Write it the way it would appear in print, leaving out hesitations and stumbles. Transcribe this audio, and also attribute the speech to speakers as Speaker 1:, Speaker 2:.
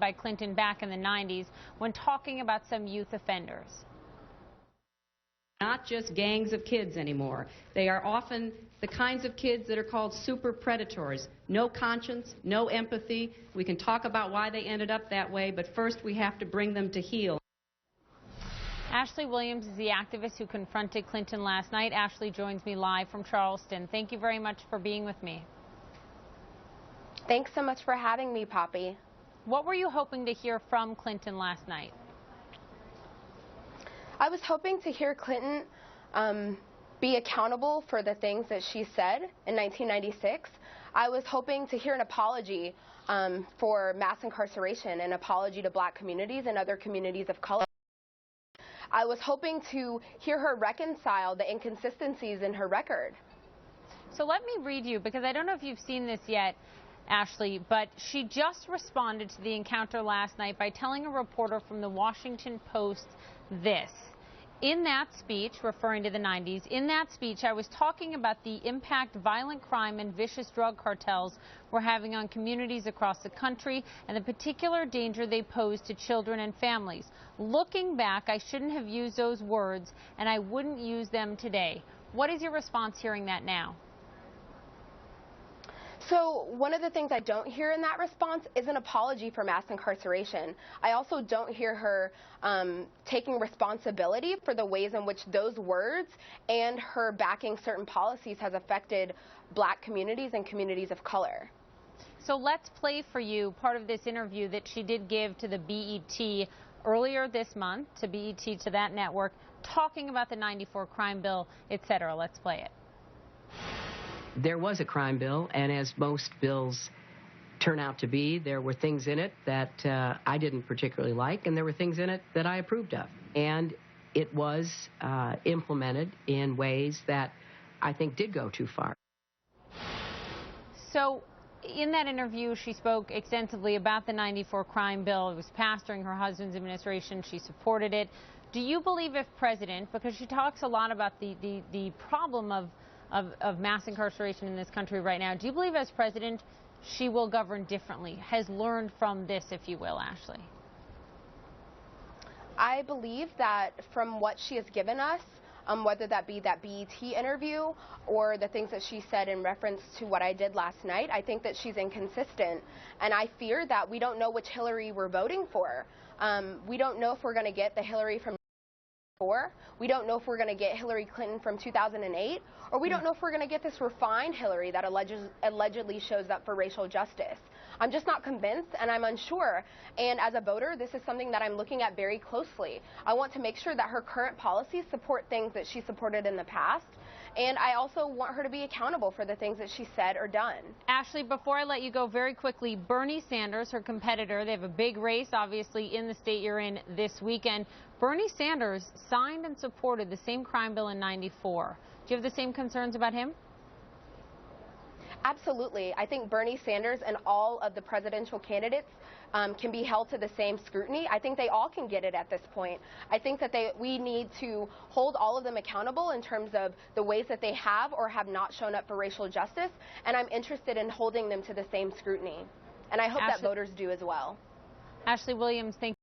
Speaker 1: by Clinton back in the 90s when talking about some youth offenders.
Speaker 2: Not just gangs of kids anymore. They are often the kinds of kids that are called super predators. No conscience, no empathy. We can talk about why they ended up that way, but first we have to bring them to heel.
Speaker 1: Ashley Williams is the activist who confronted Clinton last night. Ashley joins me live from Charleston. Thank you very much for being with me.
Speaker 3: Thanks so much for having me, Poppy.
Speaker 1: What were you hoping to hear from Clinton last night?
Speaker 3: I was hoping to hear Clinton be accountable for the things that she said in 1996. I was hoping to hear an apology for mass incarceration, an apology to black communities and other communities of color. I was hoping to hear her reconcile the inconsistencies in her record.
Speaker 1: So let me read you, because I don't know if you've seen this yet, Ashley, but she just responded to the encounter last night by telling a reporter from the Washington Post this. In that speech, referring to the 90s, in that speech, I was talking about the impact violent crime and vicious drug cartels were having on communities across the country and the particular danger they pose to children and families. Looking back, I shouldn't have used those words, and I wouldn't use them today. What is your response hearing that now?
Speaker 3: So one of the things I don't hear in that response is an apology for mass incarceration. I also don't hear her taking responsibility for the ways in which those words and her backing certain policies has affected black communities and communities of color.
Speaker 1: So let's play for you part of this interview that she did give to the BET earlier this month, to BET, to that network, talking about the 94 crime bill, etc. Let's play it.
Speaker 4: There was a crime bill, and as most bills turn out to be, there were things in it that I didn't particularly like, and there were things in it that I approved of. And it was implemented in ways that I think did go too far.
Speaker 1: So in that interview, she spoke extensively about the 94 crime bill. It was passed during her husband's administration. She supported it. Do you believe if president, because she talks a lot about the problem of mass incarceration in this country right now, do you believe as president she will govern differently, has learned from this, if you will, Ashley?
Speaker 3: I believe that from what she has given us, whether that be that BET interview or the things that she said in reference to what I did last night, I think that she's inconsistent. And I fear that we don't know which Hillary we're voting for. We don't know if we're going to get the Hillary from we don't know if we're going to get Hillary Clinton from 2008, or we don't know if we're going to get this refined Hillary that allegedly shows up for racial justice. I'm just not convinced, and I'm unsure. And as a voter, this is something that I'm looking at very closely. I want to make sure that her current policies support things that she supported in the past, and I also want her to be accountable for the things that she said or done.
Speaker 1: Ashley, before I let you go, very quickly, Bernie Sanders, her competitor, they have a big race, obviously, in the state you're in this weekend. Bernie Sanders signed and supported the same crime bill in '94. Do you have the same concerns about him?
Speaker 3: Absolutely. I think Bernie Sanders and all of the presidential candidates can be held to the same scrutiny. I think they all can get it at this point. I think that we need to hold all of them accountable in terms of the ways that they have or have not shown up for racial justice, and I'm interested in holding them to the same scrutiny. And I hope that voters do as well.
Speaker 1: Ashley Williams, thank you.